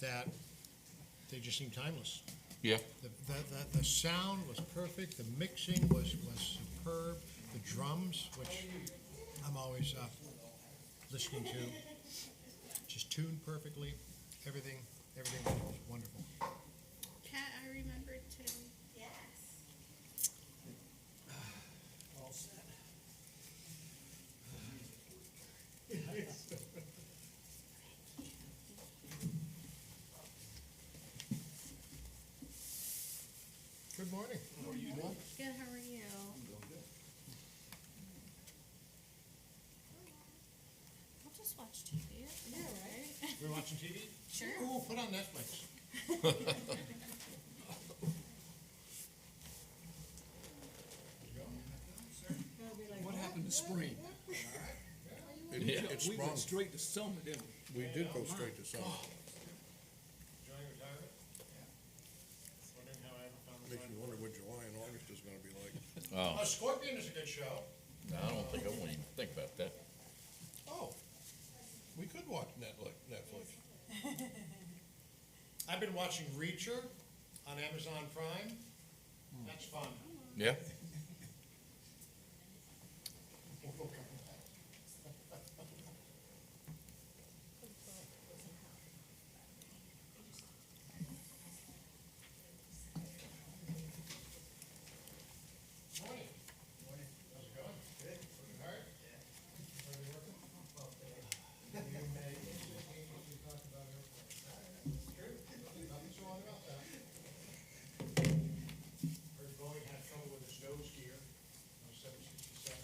that they just seem timeless. Yeah. The sound was perfect, the mixing was superb, the drums, which I'm always listening to, just tuned perfectly, everything was wonderful. Kat, I remembered too. Yes. All set. Good morning. How are you doing? Good, how are you? I'll just watch TV. Yeah, right? We're watching TV? Sure. Ooh, put on Netflix. What happened to spring? Yeah. We went straight to summer, didn't we? We did go straight to summer. Enjoying retirement? Wondering how I ever found Makes you wonder what July and August is gonna be like. Oh, Scorpion is a good show. no, I don't think I won't even think about that. Oh, we could watch Netflix. I've been watching Reacher on Amazon Prime. That's fun. Yeah. Morning. Morning. How's it going? Good. Working hard? Yeah. Are you working? You may talk about airplanes. True. Nothing so wrong about that. Heard Boeing had trouble with its nose gear on 767.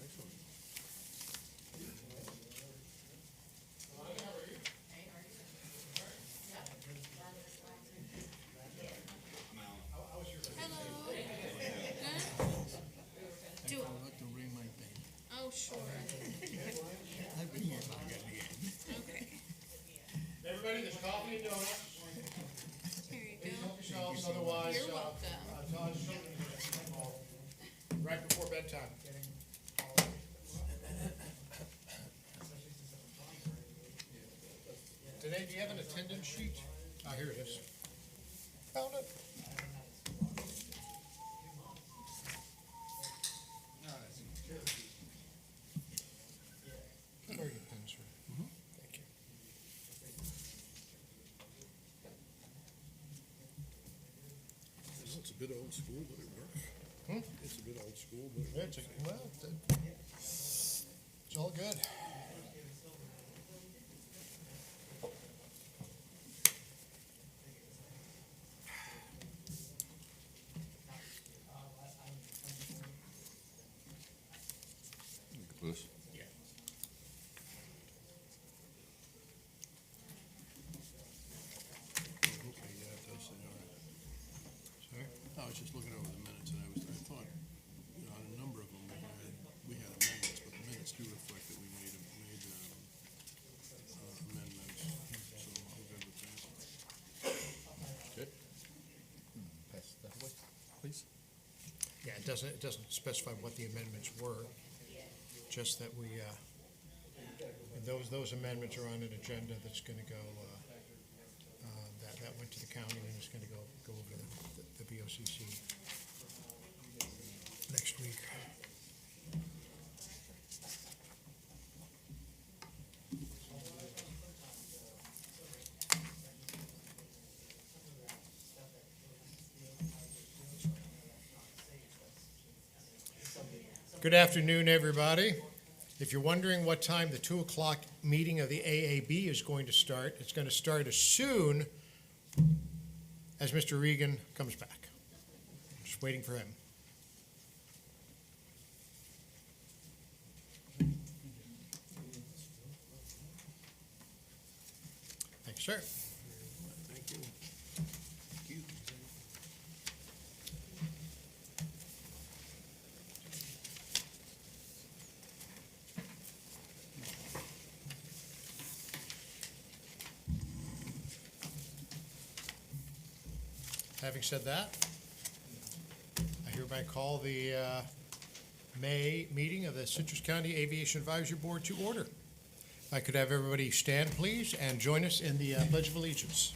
Excellent. Hello. Do, I'd like to ring my bell. oh, sure. I've been here about the end. Okay. Everybody, there's coffee and donuts. Here you Please go. help yourselves, otherwise. You're welcome. Todd's children are gonna call right before bedtime. Today, do you have an attendance sheet? Ah, here it is. Found it. Where are your pens, sir? Thank you. It's a bit old school, but it works. It's a bit old school, but it works. It's all good. Bruce? Okay, yeah, it does say, all right. Sorry? I was just looking over the minutes and I thought, you know, on a number of them, we had amendments, but the minutes do reflect that we made amendments, so I'm good with that. Good. Pass that way, please. Yeah, it doesn't specify what the amendments were, just that we, those amendments are on an agenda that's gonna go, that went to the county and is gonna go over the BOCC next week. Good afternoon, everybody. If you're wondering what time the 2 o'clock meeting of the AAB is going to start, it's going to start as soon as Mr. Regan comes back. Just waiting for him. Thank you, sir. Thank you. Thank you. Having said that, I hereby hereby call the May meeting of the Citrus County Aviation Advisory Board to order. If I could have everybody stand, please, and join us in the Pledge of Allegiance.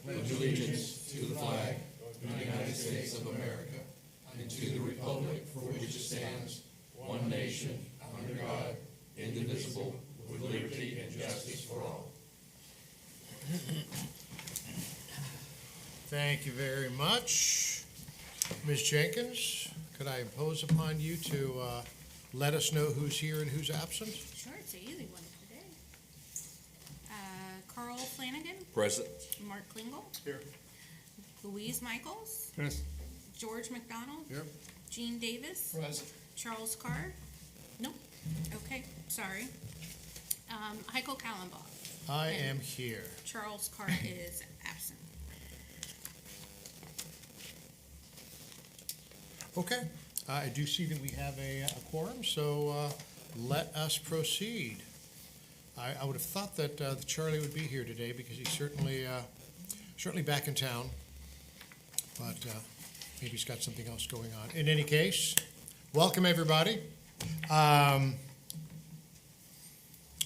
Pledge allegiance to the flag of the United States of America and to the republic for which it stands, one nation, under God, indivisible, with liberty and justice for all. Thank you very much. Ms. Jenkins, could I impose upon you to let us know who's here and who's absent? Sure, it's an easy one today. Carl Flanagan, Present. Mark Klingel. Here. Louise Michaels, Yes. George McDonald. Yep. Gene Davis, Present. Charles Carr. Nope, okay, sorry. Heiko Kallenbach. I am here. Charles Carr is absent. Okay, I do see that we have a quorum, so let us proceed. I would have thought that Charlie would be here today because he's certainly back in town, but maybe he's got something else going on. In any case, welcome everybody.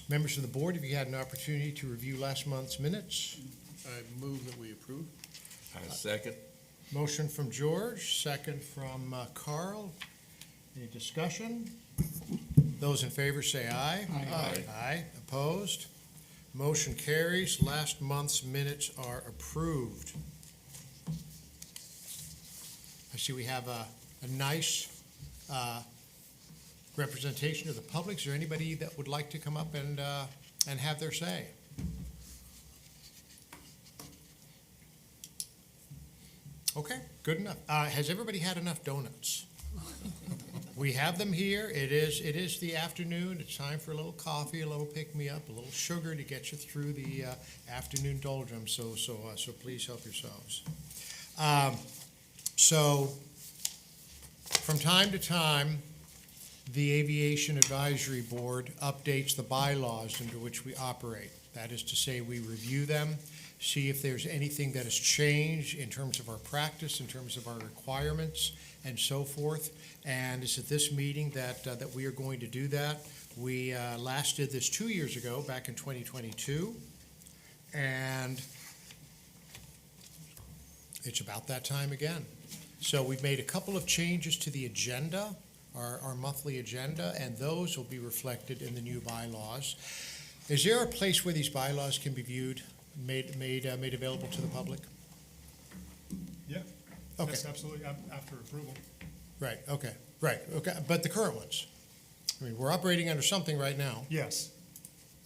Members of the board, have you had an opportunity to review last month's minutes? I move that we approve. I second. Motion from George, second from Carl. Any discussion? Those in favor say aye. Aye. Aye. Opposed? Motion carries. Last month's minutes are approved. I see we have a nice representation of the public. Is there anybody that would like to come up and have their say? Okay, good enough. Has everybody had enough donuts? We have them here. It is the afternoon. It's time for a little coffee, a little pick-me-up, a little sugar to get you through the afternoon doldrums. So please help yourselves. So from time to time, the Aviation Advisory Board updates the bylaws under which we operate. That is to say, we review them, see if there's anything that has changed in terms of our practice, in terms of our requirements, and so forth. And it's at this meeting that we are going to do that. We last did this 2 years ago, back in 2022, and it's about that time again. So we've made a couple of changes to the agenda, our monthly agenda, and those will be reflected in the new bylaws. Is there a place where these bylaws can be viewed, made available to the public? Yeah. Okay. Yes, absolutely, after approval. Right, okay, but the current ones? I mean, we're operating under something right now. Yes,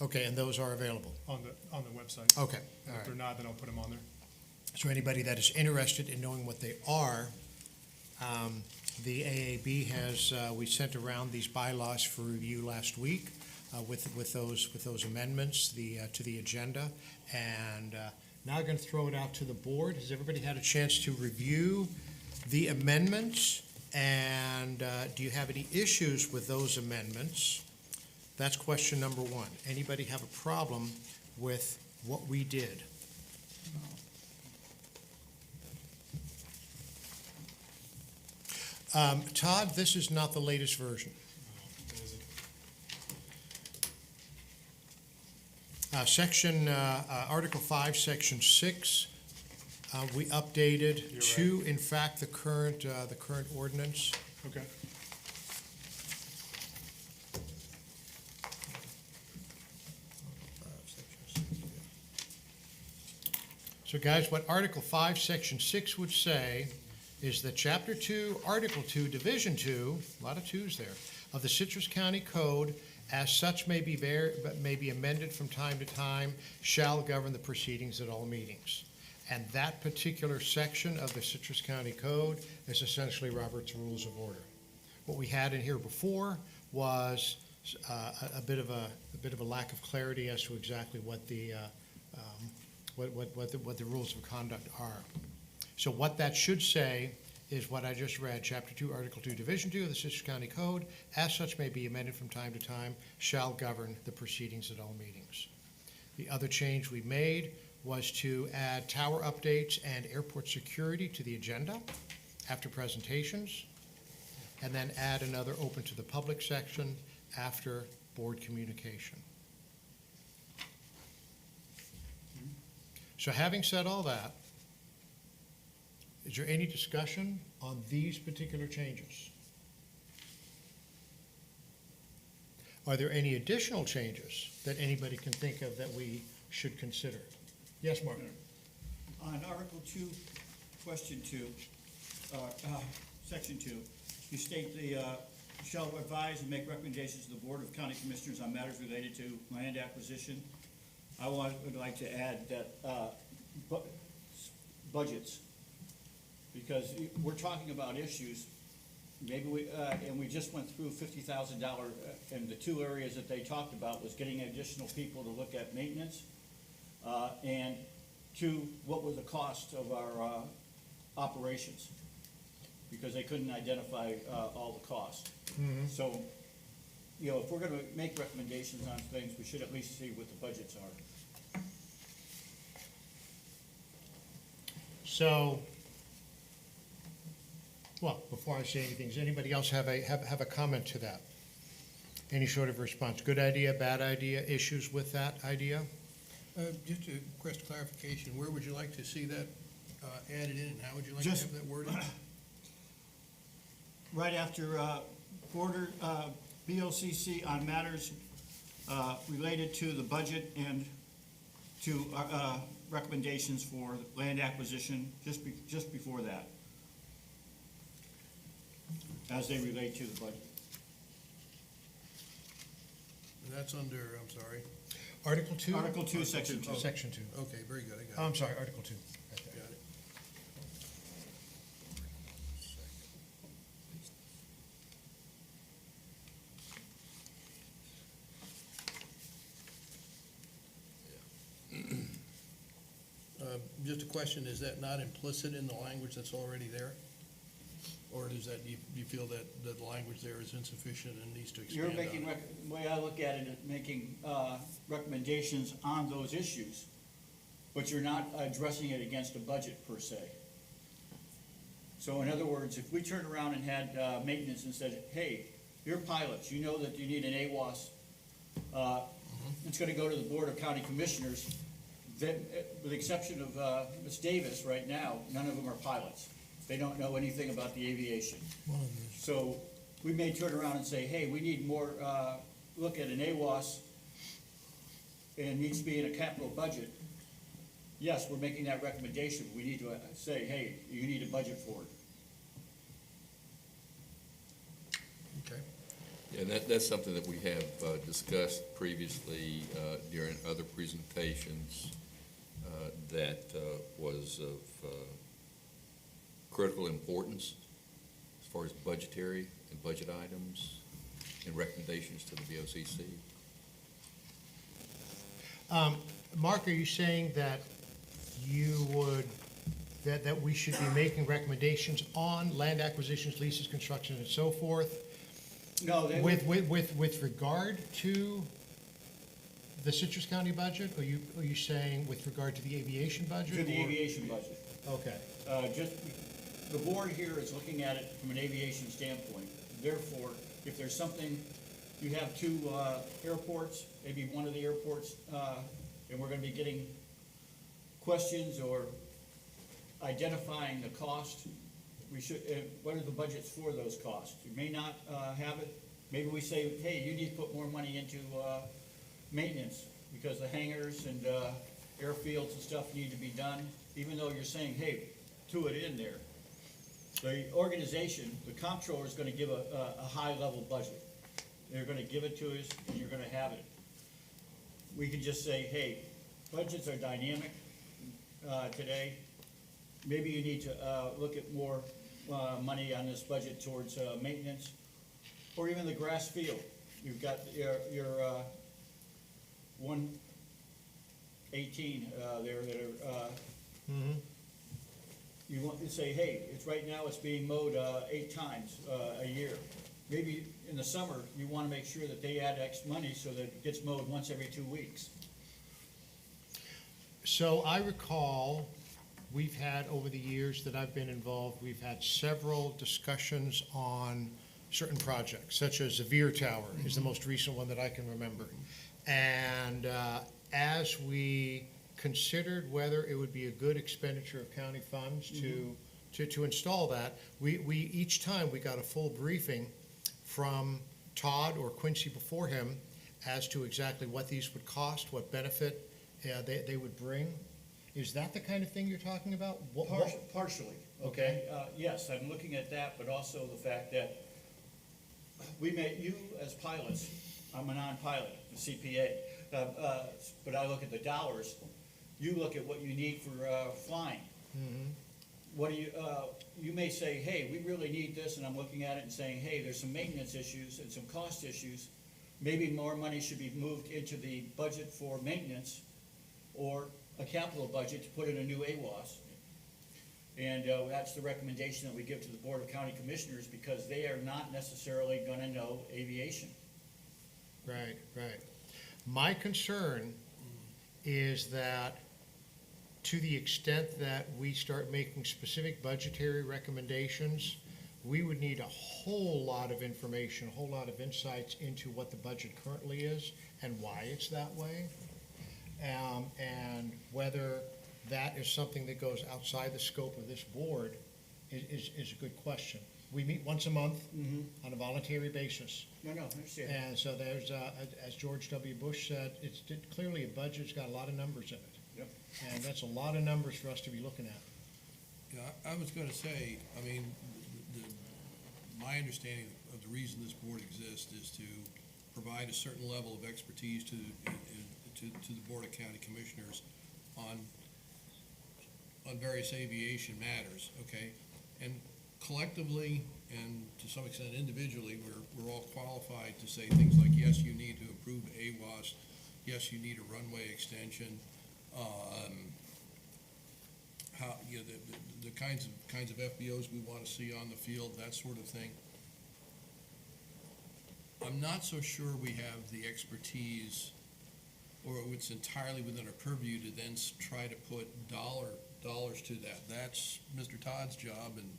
Okay, and those are available? on the website. Okay, all And if right. they're not, then I'll put them on there. So anybody that is interested in knowing what they are, the AAB has, we sent around these bylaws for review last week with those amendments to the agenda. And now I'm going to throw it out to the board. Has everybody had a chance to review the amendments? And do you have any issues with those amendments? That's question number one. Anybody have a problem with what we did? Todd, this is not the latest version. Article 5, Section 6, we updated to, in fact, the current ordinance. Okay. So guys, what Article 5, Section 6 would say is that Chapter 2, Article 2, Division 2, a lot of twos there, of the Citrus County Code, as such may be amended from time to time, shall govern the proceedings at all meetings. And that particular section of the Citrus County Code is essentially Robert's Rules of Order. What we had in here before was a bit of a lack of clarity as to exactly what the rules of conduct are. So what that should say is what I just read, Chapter 2, Article 2, Division 2 of the Citrus County Code, as such may be amended from time to time, shall govern the proceedings at all meetings. The other change we made was to add tower updates and airport security to the agenda after presentations, and then add another open to the public section after board communication. So having said all that, is there any discussion on these particular changes? Are there any additional changes that anybody can think of that we should consider? Yes, Mark? On Article 2, Question 2, Section 2, you state the shall advise and make recommendations to the Board of County Commissioners on matters related to land acquisition. I would like to add that budgets, because we're talking about issues. Maybe we, and we just went through $50,000, and the two areas that they talked about was getting additional people to look at maintenance, and two, what was the cost of our operations? Because they couldn't identify all the costs. So, you know, if we're gonna make recommendations on things, we should at least see what the budgets are. So, well, before I say anything, does anybody else have a comment to that? Any sort of response? Good idea, bad idea, issues with that idea? Just a request clarification, where would you like to see that added in, and how would you like to Just- have that worded? Right after border BOCC on matters related to the budget and to recommendations for land acquisition, just before that, as they relate to the budget. And that's under, I'm sorry, Article 2? Article 2, Section 2. Section 2. okay, very good, I got it. I'm sorry, Article 2. Got it. Just a question, is that not implicit in the language that's already there? Or does that, do you feel that the language there is insufficient and needs to expand You're on making, it? the way I look at it, is making recommendations on those issues, but you're not addressing it against a budget per se. So in other words, if we turned around and had maintenance and said, hey, you're pilots, you know that you need an AWAS, it's gonna go to the Board of County Commissioners, then, with the exception of Ms. Davis right now, none of them are pilots. They don't know anything about the aviation. So we may turn around and say, hey, we need more, look at an AWAS, and it needs to be in a capital budget. Yes, we're making that recommendation, but we need to say, hey, you need a budget for it. Okay. Yeah, and that's something that we have discussed previously during other presentations that was of critical importance as far as budgetary and budget items and recommendations to the BOCC. Mark, are you saying that you would, that we should be making recommendations on land acquisitions, leases, construction, and so forth? No, they With regard to the Citrus County budget? Are you saying with regard to the aviation budget? to the or- aviation budget. Okay. Just, the board here is looking at it from an aviation standpoint. Therefore, if there's something, you have two airports, maybe one of the airports, and we're gonna be getting questions or identifying the cost, we should, what are the budgets for those costs? You may not have it. Maybe we say, hey, you need to put more money into maintenance because the hangars and airfields and stuff need to be done, even though you're saying, hey, do it in there. The organization, the comptroller is gonna give a high-level budget. They're gonna give it to us, and you're gonna have it. We can just say, hey, budgets are dynamic today. Maybe you need to look at more money on this budget towards maintenance, or even the grass field. You've got your 118 there that are, you want to say, hey, it's right now it's being mowed 8 times a year. Maybe in the summer, you want to make sure that they add X money so that it gets mowed once every 2 weeks. So I recall, we've had, over the years that I've been involved, we've had several discussions on certain projects, such as the Veer Tower is the most recent one that I can remember. And as we considered whether it would be a good expenditure of county funds to install that, we each time we got a full briefing from Todd or Quincy before him as to exactly what these would cost, what benefit they would bring. Is that the kind of thing you're talking about? Partially, okay? Yes, I'm looking at that, but also the fact that you as pilots, I'm a non-pilot, a CPA, but I look at the dollars. You look at what you need for flying. What do you may say, hey, we really need this, and I'm looking at it and saying, hey, there's some maintenance issues and some cost issues. Maybe more money should be moved into the budget for maintenance or a capital budget to put in a new AWAS. And that's the recommendation that we give to the Board of County Commissioners, because they are not necessarily gonna know aviation. Right, right. My concern is that to the extent that we start making specific budgetary recommendations, we would need a whole lot of information, a whole lot of insights into what the budget currently is and why it's that way. And whether that is something that goes outside the scope of this board is a good question. We meet once a month on a voluntary basis. No, I understand. And so there's, as George W. Bush said, it's clearly a budget's got a lot of numbers in it. Yep. And that's a lot of numbers for us to be looking at. Yeah, I was gonna say, I mean, my understanding of the reason this board exists is to provide a certain level of expertise to the Board of County Commissioners on various aviation matters, okay? And collectively, and to some extent individually, we're all qualified to say things like, yes, you need to improve AWAS, yes, you need a runway extension, how, you know, the kinds of FBOs we want to see on the field, that sort of thing. I'm not so sure we have the expertise, or it's entirely within our purview to then try to put dollars to that. That's Mr. Todd's job and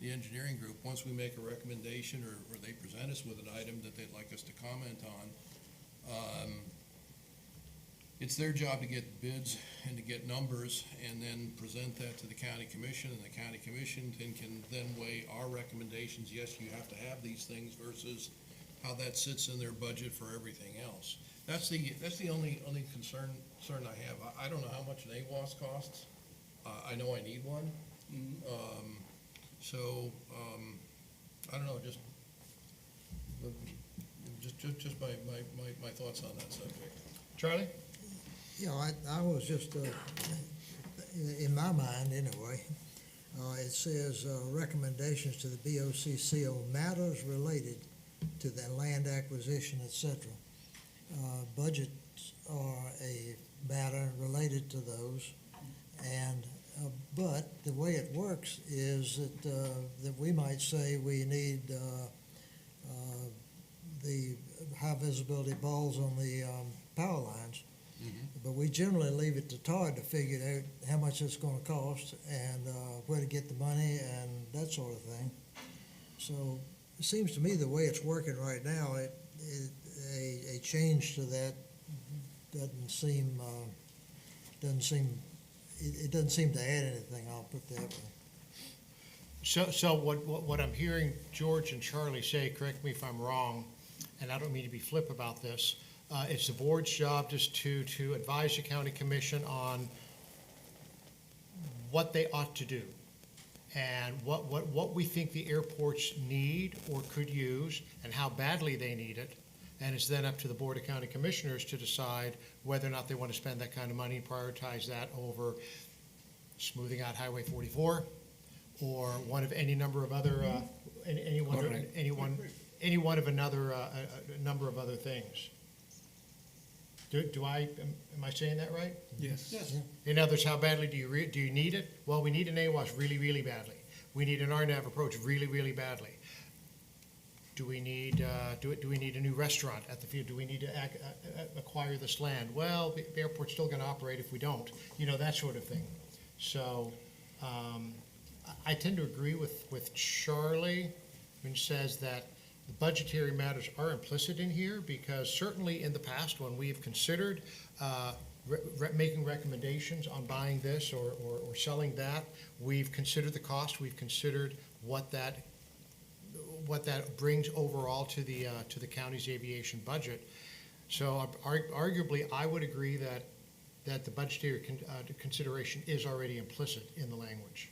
the engineering group. Once we make a recommendation or they present us with an item that they'd like us to comment on, it's their job to get bids and to get numbers and then present that to the county commission, and the county commission can then weigh our recommendations. Yes, you have to have these things versus how that sits in their budget for everything else. That's the only concern I have. I don't know how much an AWAS costs. I know I need one. I don't know, just my thoughts on that subject. Charlie? You know, I was just, in my mind anyway, it says recommendations to the BOCC on matters related to the land acquisition, et cetera. Budgets are a matter related to those, and but the way it works is that we might say we need the high visibility balls on the power lines. But we generally leave it to Todd to figure out how much it's gonna cost and where to get the money and that sort of thing. So it seems to me the way it's working right now, a change to that doesn't seem to add anything, I'll put that way. So what I'm hearing George and Charlie say, correct me if I'm wrong, and I don't mean to be flip about this, it's the board's job just to advise the county commission on what they ought to do and what we think the airports need or could use and how badly they need it. And it's then up to the Board of County Commissioners to decide whether or not they want to spend that kind of money and prioritize that over smoothing out Highway 44 or one of any number of other, any one of a number of other things. Am I saying that right? Yes. In other words, how badly do you need it? Well, we need an AWAS really, really badly. We need an RNAV approach really, really badly. Do we need, do we need a new restaurant at the field? Do we need to acquire this land? Well, the airport's still gonna operate if we don't, that sort of thing. So, I tend to agree with Charlie when he says that the budgetary matters are implicit in here, because certainly in the past, when we've considered making recommendations on buying this or selling that, we've considered the cost, we've considered what that brings overall to the county's aviation budget. So arguably, I would agree that the budgetary consideration is already implicit in the language.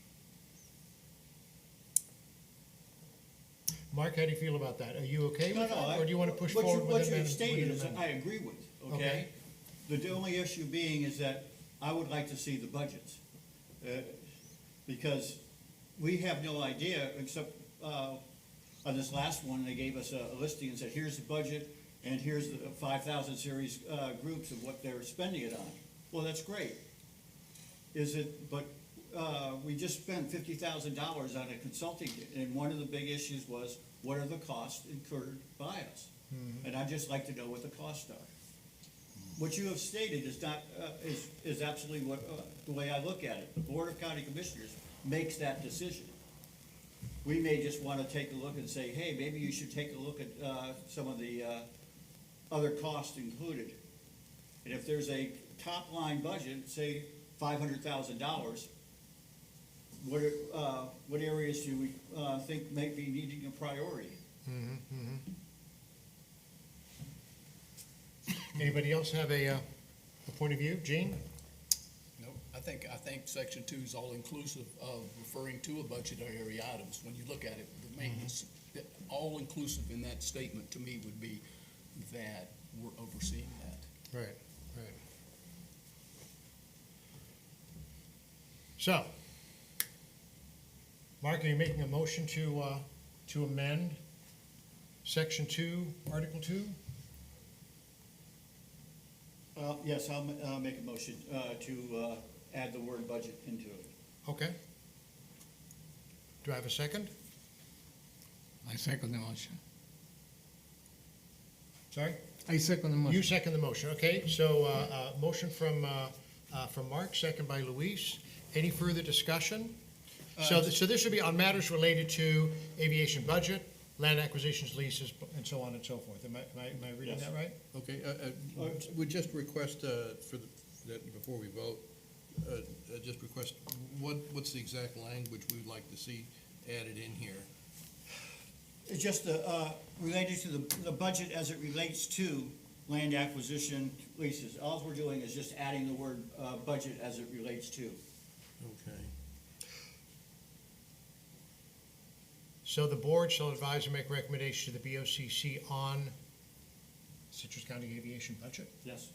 Mark, how do you feel about that? Are you okay with that, or do you want to push forward with What it? you have stated is, I agree with, okay? The only issue being is that I would like to see the budgets. Because we have no idea, except, on this last one, they gave us a listing and said, here's the budget, and here's the 5,000 series, groups of what they're spending it on. Well, that's great. We just spent $50,000 on a consulting, and one of the big issues was, what are the costs incurred by us? And I'd just like to know what the costs are. What you have stated is not, is absolutely what, the way I look at it. The Board of County Commissioners makes that decision. We may just want to take a look and say, hey, maybe you should take a look at, some of the, other costs included. And if there's a top-line budget, say $500,000, what areas do we, think may be needing a priority? Anybody else have a point of view? Gene? No, I think section 2 is all inclusive of referring to a budgetary items. When you look at it, the maintenance, all inclusive in that statement to me would be that we're overseeing that. Right. So, Mark, are you making a motion to amend section 2, article 2? Yes, I'll make a motion to add the word budget into it. Okay. Do I have a second? I second the motion. Sorry? I second the motion. You second the motion, okay. So, motion from Mark, second by Luis. Any further discussion? So this would be on matters related to aviation budget, land acquisitions, leases, and so on and so forth. Am I reading Yes. that right? Okay, we just request, that before we vote, just request, what's the exact language we'd like to see added in here? It's just related to the budget as it relates to land acquisition leases. All we're doing is just adding the word budget as it relates to. Okay. So the board shall advise and make recommendation to the BOCC on Citrus County aviation budget? Yes.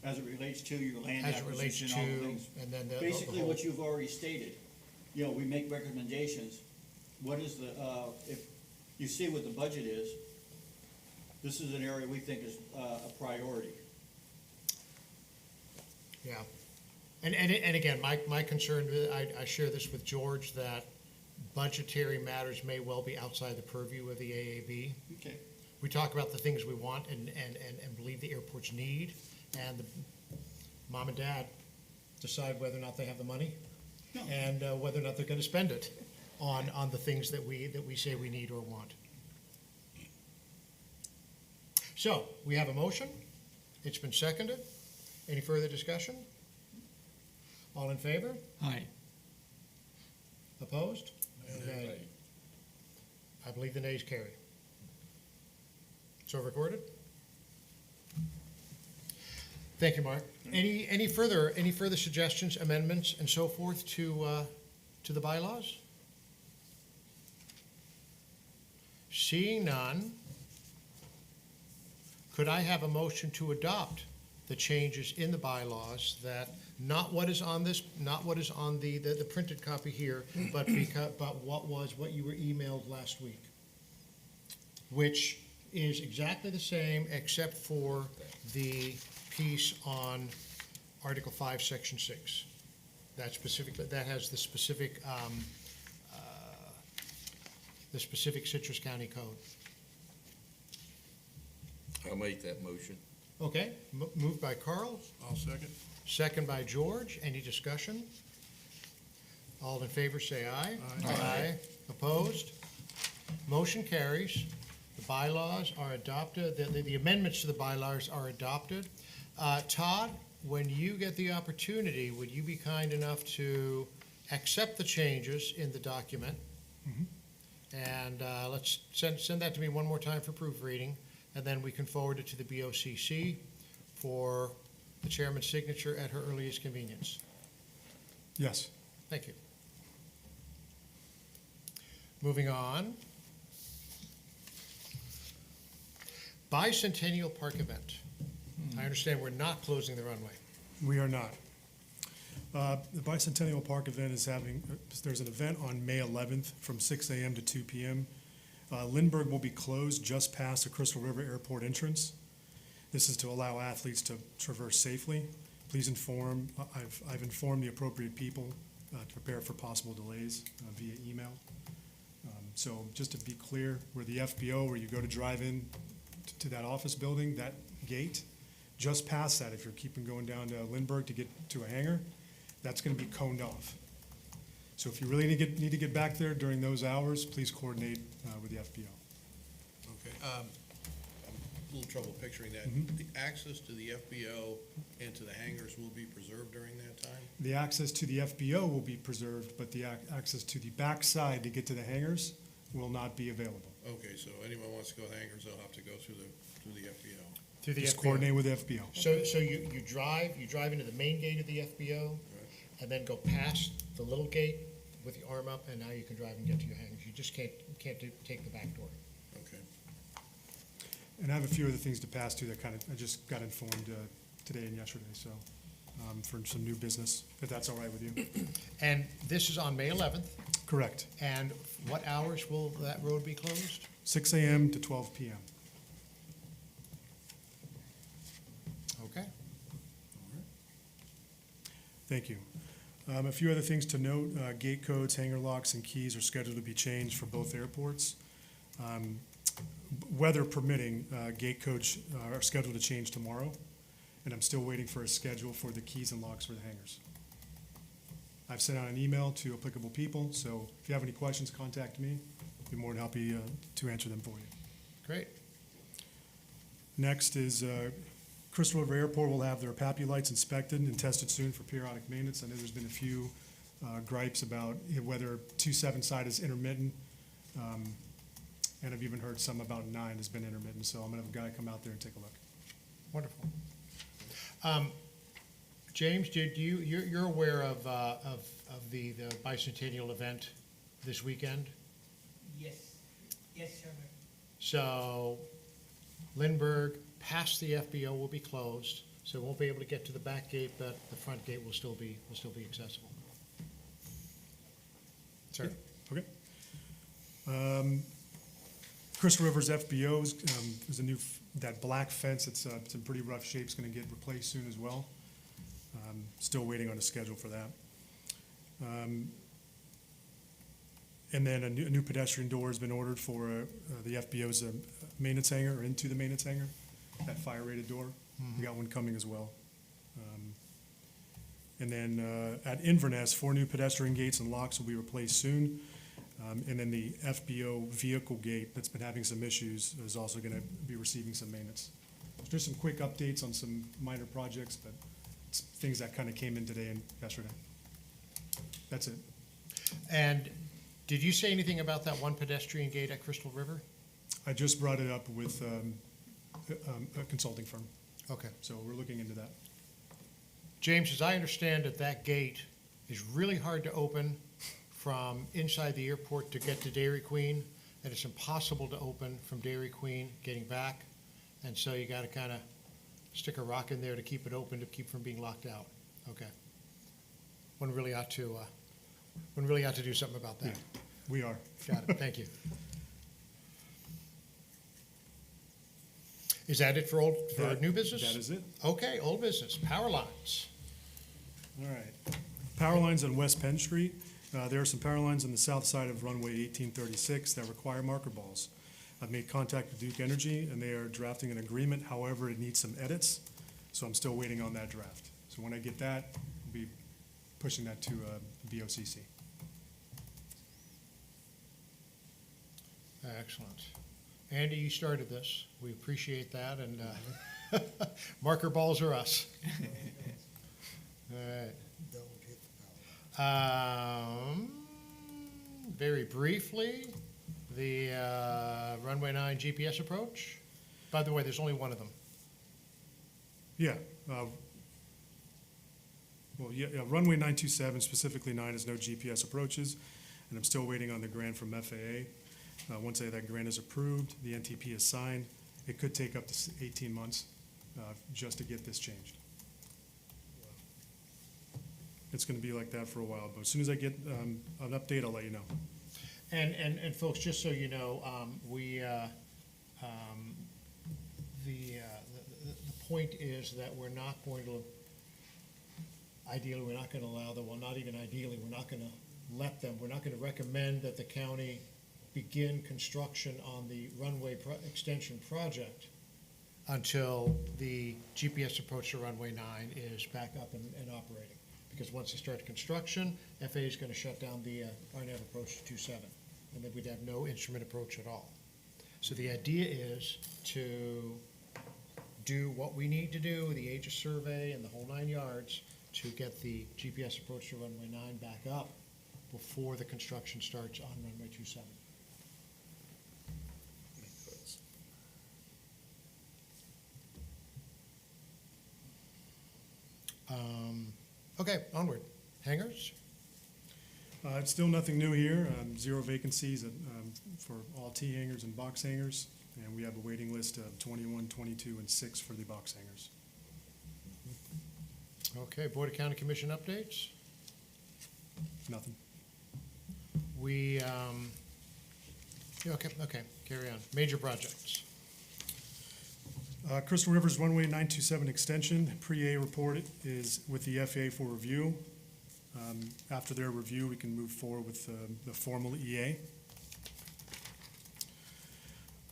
As it relates to your land As it relates acquisition, to, all the things. and then the Basically, whole- what you've already stated, we make recommendations. What is the, if you see what the budget is, this is an area we think is a priority. Yeah. And again, my concern, I share this with George, that budgetary matters may well be outside the purview of the AAB. Okay. We talk about the things we want and believe the airports need, and the mom and dad decide whether or not they have the money No. and whether or not they're gonna spend it on the things that we say we need or want. So, we have a motion. It's been seconded. Any further discussion? All in favor? Aye. Opposed? Okay. I believe the nays carry. So recorded? Thank you, Mark. Any further suggestions, amendments, and so forth to the bylaws? Seeing none, could I have a motion to adopt the changes in the bylaws that, not what is on this, not what is on the printed copy here, but what you were emailed last week, which is exactly the same except for the piece on Article 5, Section 6. That has the specific the specific Citrus County code. I'll make that motion. Okay, moved by Carl, I'll second. second by George. Any discussion? All in favor, say aye. Aye. Opposed? Motion carries. The bylaws are adopted, the amendments to the bylaws are adopted. Todd, when you get the opportunity, would you be kind enough to accept the changes in the document? And let's send that to me one more time for proofreading, and then we can forward it to the BOCC for the chairman's signature at her earliest convenience. Yes. Thank you. Moving on. Bicentennial Park event. I understand we're not closing the runway. We are not. The Bicentennial Park event is there's an event on May 11th from 6 a.m. to 2 p.m. Lindbergh will be closed just past the Crystal River Airport entrance. This is to allow athletes to traverse safely. Please I've informed the appropriate people to prepare for possible delays via email. So just to be clear, where the FBO, where you go to drive in to that office building, that gate, just past that, if you're keeping going down to Lindbergh to get to a hangar, that's going to be coned off. So if you really need to get back there during those hours, please coordinate with the FBO. Okay, I'm a little trouble picturing that. The access to the FBO and to the hangars will be preserved during that time? The access to the FBO will be preserved, but the access to the backside to get to the hangars will not be available. Okay, so anyone wants to go to the hangars, they'll have to go through the FBO. Through the Just FBO. coordinate with the FBO. So you drive into the main gate of the FBO, and then go past the little gate with the arm up, and now you can drive and get to your hangars. You just can't take the back door. Okay. And I have a few other things to pass to that I just got informed today and yesterday, so, for some new business, if that's all right with you. And this is on May 11th, Correct. and what hours will that road be closed? 6 a.m. to 12 p.m. Okay. Thank you. A few other things to note, gate codes, hangar locks, and keys are scheduled to be changed for both airports. Weather permitting, gate codes are scheduled to change tomorrow, and I'm still waiting for a schedule for the keys and locks for the hangars. I've sent out an email to applicable people, so if you have any questions, contact me. I'd be more than happy to answer them for you. Great. Next is Crystal River Airport will have their PAPI lights inspected and tested soon for periodic maintenance. I know there's been a few gripes about whether 2.7 side is intermittent, and I've even heard some about 9 has been intermittent, so I'm gonna have a guy come out there and take a look. Wonderful. James, you're aware of the bicentennial event this weekend? Yes, Chairman. So Lindbergh past the FBO will be closed, so it won't be able to get to the back gate, but the front gate will still be accessible. Sir? Okay. Crystal River's FBO's, there's a new, that black fence, it's in pretty rough shape, it's gonna get replaced soon as well. Still waiting on a schedule for that. And then a new pedestrian door has been ordered for the FBO's maintenance hangar, or into the maintenance hangar, that fire-rated door. We got one coming as well. And then at Inverness, 4 new pedestrian gates and locks will be replaced soon. And then the FBO vehicle gate that's been having some issues is also gonna be receiving some maintenance. Just some quick updates on some minor projects, but it's things that kind of came in today and yesterday. That's it. And did you say anything about that one pedestrian gate at Crystal River? I just brought it up with a consulting firm, Okay. so we're looking into that. James, as I understand it, that gate is really hard to open from inside the airport to get to Dairy Queen, and it's impossible to open from Dairy Queen getting back. And so you gotta kind of stick a rock in there to keep it open, to keep from being locked out. Okay. One really ought to do something about that. Yeah, we are. Got it, thank you. Is that it for new business? That is it. Okay, old business, power lines. All right. Power lines on West Penn Street. There are some power lines on the south side of runway 1836 that require marker balls. I've made contact with Duke Energy, and they are drafting an agreement. However, it needs some edits, so I'm still waiting on that draft. So when I get that, I'll be pushing that to BOCC. Excellent. Andy, you started this. We appreciate that, and marker balls are us. All right. Don't hit the power. Very briefly, the runway 9 GPS approach. By the way, there's only one of them. Yeah. Runway 927, specifically 9, has no GPS approaches, and I'm still waiting on the grant from FAA. Once that grant is approved, the NTP is signed, it could take up to 18 months just to get this changed. It's going to be like that for a while, but as soon as I get an update, I'll let you know. And folks, just so you know, the point is that we're not going to, ideally, we're not going to allow them, well, not even ideally, we're not going to let them, we're not going to recommend that the county begin construction on the runway extension project until the GPS approach to runway 9 is back up and operating. Because once they start construction, FAA is going to shut down the RNAV approach to 27, and then we'd have no instrument approach at all. So the idea is to do what we need to do, the Aegis survey and the whole 9 yards, to get the GPS approach to runway 9 back up before the construction starts on runway 27. Okay, onward. Hangars? It's still nothing new here. 0 vacancies for all T hangars and box hangars, and we have a waiting list of 21, 22, and 6 for the box hangars. Okay, Board of County Commission updates? Nothing. We, okay, carry on. Major projects. Crystal River's runway 927 extension pre-A report is with the FAA for review. After their review, we can move forward with the formal EA.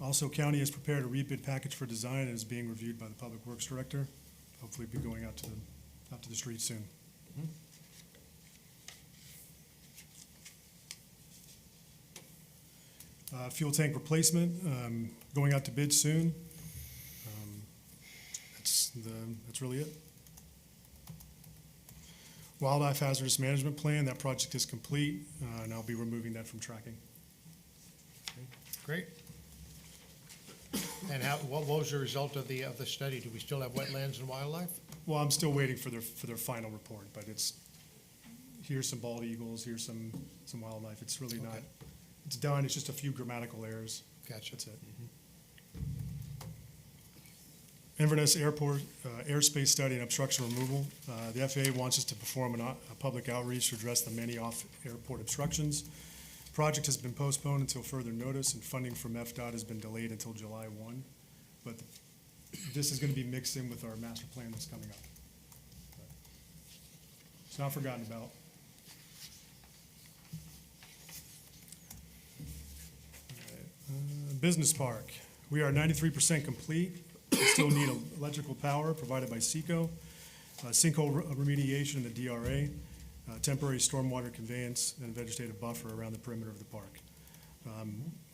Also, county has prepared a rebid package for design and is being reviewed by the Public Works Director. Hopefully be going out to the street soon. Fuel tank replacement, going out to bid soon. That's really it. Wildlife hazardous management plan, that project is complete, and I'll be removing that from tracking. Great. And what was the result of the study? Do we still have wetlands and wildlife? Well, I'm still waiting for their final report, but here's some bald eagles, here's some wildlife. It's really not, it's done, it's just a few grammatical errors. Gotcha. That's it. Inverness Airport airspace study and obstruction removal. The FAA wants us to perform a public outreach to address the many off-airport obstructions. Project has been postponed until further notice, and funding from FDOT has been delayed until July 1. But this is going to be mixed in with our master plan that's coming up. It's not forgotten about. Business Park. We are 93% complete. We still need electrical power provided by SECO, sinkhole remediation in the DRA, temporary stormwater conveyance, and vegetative buffer around the perimeter of the park.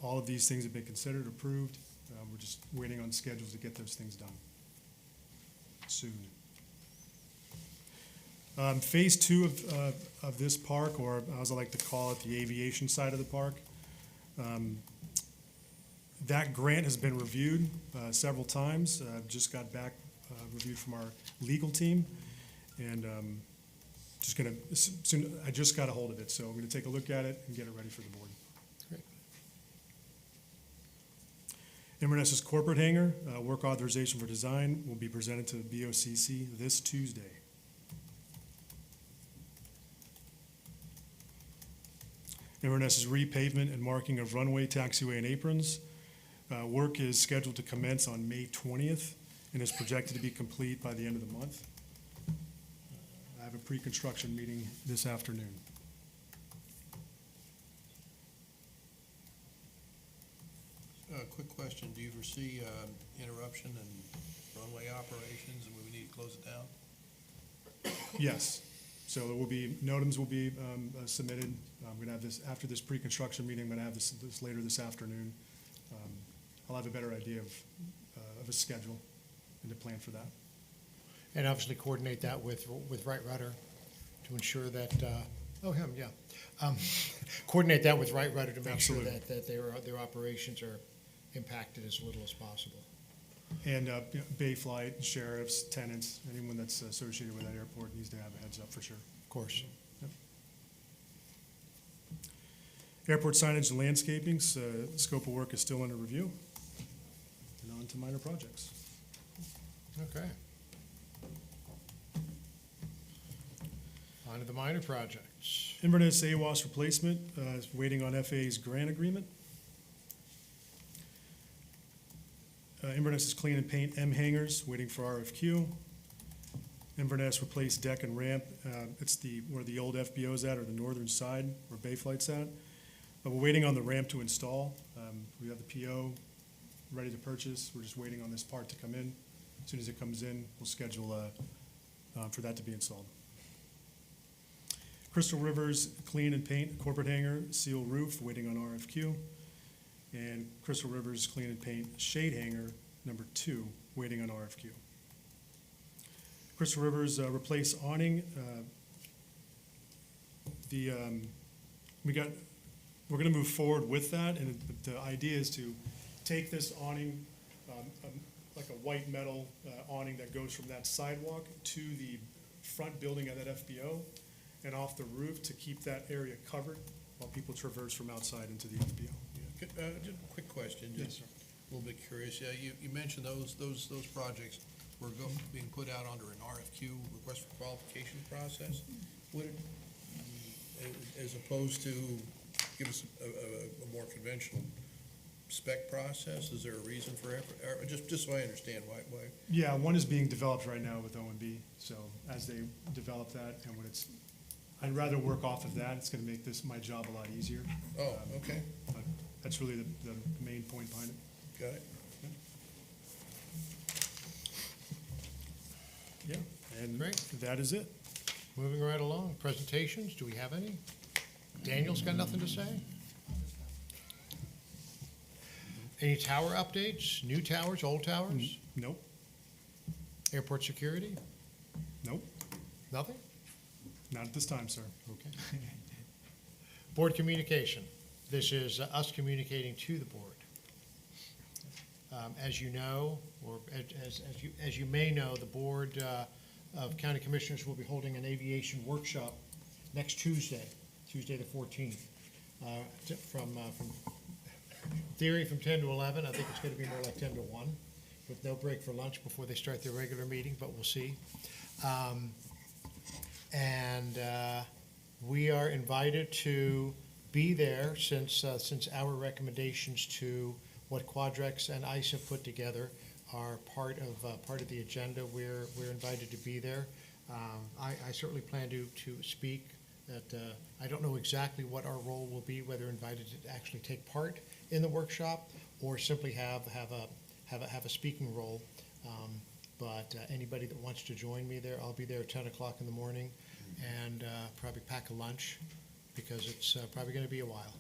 All of these things have been considered, approved. We're just waiting on schedules to get those things done soon. Phase 2 of this park, or as I like to call it, the aviation side of the park, that grant has been reviewed several times. Just got back reviewed from our legal team, and I just got a hold of it, so I'm going to take a look at it and get it ready for the board. Great. Inverness's corporate hangar, work authorization for design will be presented to the BOCC this Tuesday. Inverness's repavement and marking of runway, taxiway, and aprons. Work is scheduled to commence on May 20th and is projected to be complete by the end of the month. I have a pre-construction meeting this afternoon. quick question, do you foresee interruption in runway operations, and we need to close it down? Yes. So there will be, NOTAMs will be submitted. I'm going to have this, after this pre-construction meeting, I'm going to have this later this afternoon. I'll have a better idea of a schedule and to plan for that. And obviously coordinate that with Right Rudder to ensure that, coordinate that with Right Rudder to make sure Absolutely. that their operations are impacted as little as possible. And Bay Flight, sheriffs, tenants, anyone that's associated with that airport needs to have a heads up for sure. Of course. Airport signage and landscaping, scope of work is still under review. And on to minor projects. Okay. On to the minor projects. Inverness AWAS replacement is waiting on FAA's grant agreement. Inverness is clean and paint M hangars, waiting for RFQ. Inverness replaced deck and ramp. It's where the old FBO is at, or the northern side where Bayflight's at. But we're waiting on the ramp to install. We have the PO ready to purchase. We're just waiting on this part to come in. As soon as it comes in, we'll schedule for that to be installed. Crystal Rivers clean and paint corporate hangar, seal roof, waiting on RFQ. And Crystal Rivers clean and paint shade hangar number 2, waiting on RFQ. Crystal Rivers replace awning. We're going to move forward with that, and the idea is to take this awning, like a white metal awning that goes from that sidewalk to the front building of that FBO and off the roof to keep that area covered while people traverse from outside into the FBO. Just a quick question, Yes, just sir. a little bit curious. Yeah, you mentioned those projects were being put out under an RFQ, request for qualification process. Would it, as opposed to give us a more conventional spec process, is there a reason for effort? Just so I understand why? Yeah, one is being developed right now with OMB, so as they develop that, and when it's, I'd rather work off of that. It's going to make my job a lot easier. Oh, okay, But that's really the main point behind it. got it. Yeah, and Great. that is it. Moving right along. Presentations, do we have any? Daniel's got nothing to say? Any tower updates? New towers, old towers? Nope, Airport security? nope, Nothing? not at this time, sir. Okay. Board communication. This is us communicating to the board. As you know, or as you may know, the Board of County Commissioners will be holding an aviation workshop next Tuesday, Tuesday the 14th, from theory from 10 to 11. I think it's going to be more like 10 to 1, with no break for lunch before they start their regular meeting, but we'll see. And we are invited to be there since our recommendations to what Quadrex and ICE have put together are part of the agenda. We're invited to be there. I certainly plan to speak. I don't know exactly what our role will be, whether invited to actually take part in the workshop or simply have a speaking role. But anybody that wants to join me there, I'll be there at 10 o'clock in the morning, and probably pack a lunch because it's probably going to be a while.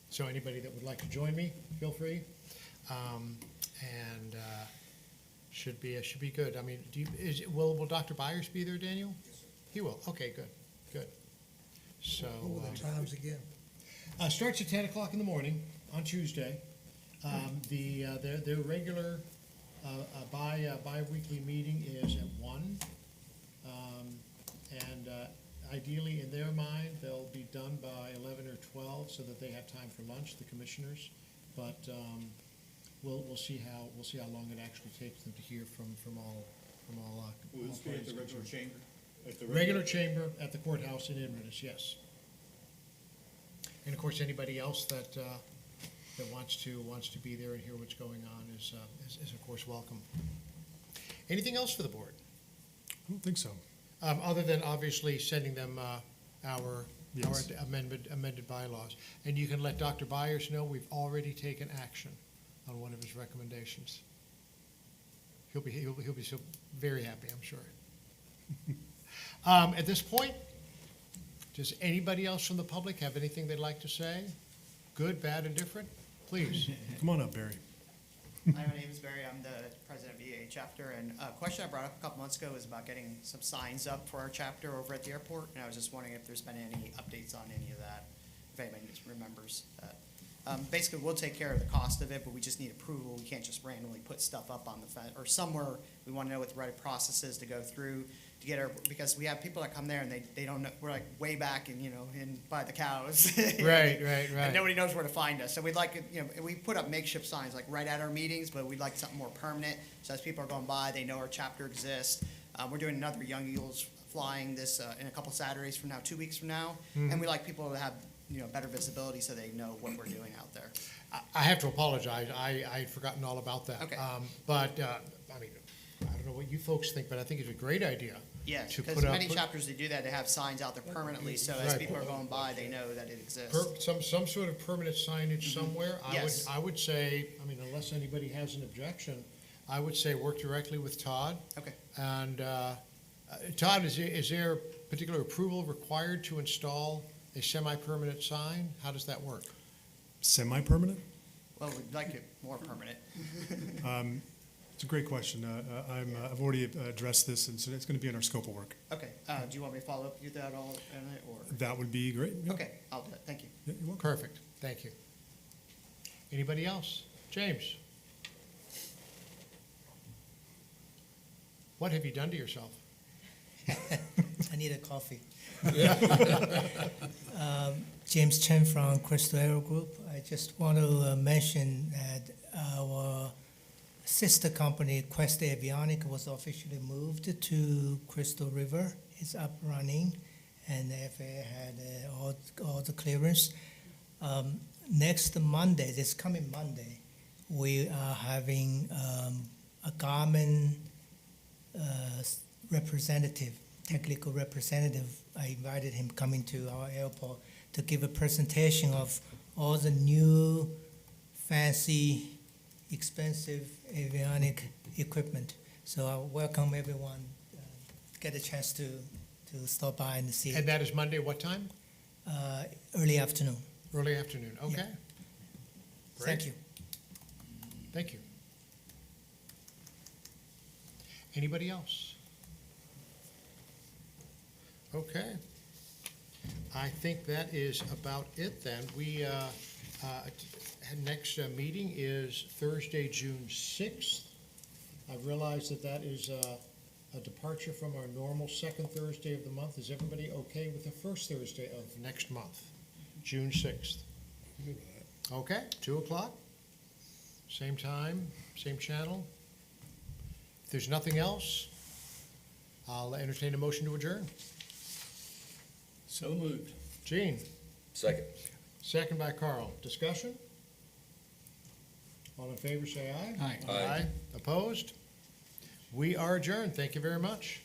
So anybody that would like to join me, feel free. And should be good. I mean, will Dr. Byers be there, Daniel? Yes, sir. He will. Okay, good. So What were the times again? starts at 10 o'clock in the morning on Tuesday. Their regular bi-weekly meeting is at 1. And ideally, in their mind, they'll be done by 11 or 12 so that they have time for lunch, the commissioners. But we'll see how long it actually takes them to hear from all. Will this be at the regular chamber? At the Regular chamber at the courthouse in Inverness, yes. And of course, anybody else that wants to be there and hear what's going on is of course welcome. Anything else for the board? I don't think so. Other than obviously sending them our Yes. amended bylaws. And you can let Dr. Byers know we've already taken action on one of his recommendations. He'll be so very happy, I'm sure. At this point, does anybody else from the public have anything they'd like to say? Good, bad, indifferent? Please. Come on up, Barry. Hi, my name is Barry. I'm the president of VA chapter, and a question I brought up a couple months ago was about getting some signs up for our chapter over at the airport, and I was just wondering if there's been any updates on any of that, if anybody remembers that. Basically, we'll take care of the cost of it, but we just need approval. We can't just randomly put stuff up on the fence, or somewhere. We want to know what the right process is to go through to get our, because we have people that come there and they don't know, we're like way back and, in by the cows. Right. And nobody knows where to find us. So we'd like, we put up makeshift signs like right at our meetings, but we'd like something more permanent. So as people are going by, they know our chapter exists. We're doing another Young Eagles flying this in a couple Saturdays from now, 2 weeks from now. And we like people to have, better visibility so they know what we're doing out there. I have to apologize. I had forgotten all about that. Okay. But, I mean, I don't know what you folks think, but I think it's a great idea. Yes, to because put up- many chapters, they do that. They have signs out there permanently, so as Right. people are going by, they know that it exists. Some sort of permanent signage somewhere. Yes. I would say, I mean, unless anybody has an objection, I would say work directly with Todd. Okay. And, Todd, is there particular approval required to install a semi-permanent sign? How does that work? Semi-permanent? Well, we'd like it more permanent. It's a great question. I've already addressed this, and so it's going to be in our scope of work. Okay, do you want me to follow up with that all in it, or? That would be great. Yeah. Okay, I'll do it. Thank you. Yeah, you're welcome. Perfect, thank you. Anybody else? James? What have you done to yourself? I need a coffee. James Chen from Crystal Aero Group. I just want to mention that our sister company, Quest Avionic, was officially moved to Crystal River. It's up running, and the FAA had all the clearance. Next Monday, this coming Monday, we are having a Garmin representative, technical representative. I invited him coming to our airport to give a presentation of all the new, fancy, expensive avionic equipment. So I welcome everyone, get a chance to stop by and see And it. that is Monday, what time? Early afternoon. Early afternoon, okay. Thank you. Thank you. Anybody else? Okay. I think that is about it then. We, next meeting is Thursday, June 6th. I realize that is a departure from our normal second Thursday of the month. Is everybody okay with the first Thursday of next month, June 6th? Okay, 2 o'clock, same time, same channel. If there's nothing else, I'll entertain a motion to adjourn. So moved. Gene, Second. second by Carl. Discussion? All in favor, say aye. Aye. Aye. Opposed? We are adjourned. Thank you very much.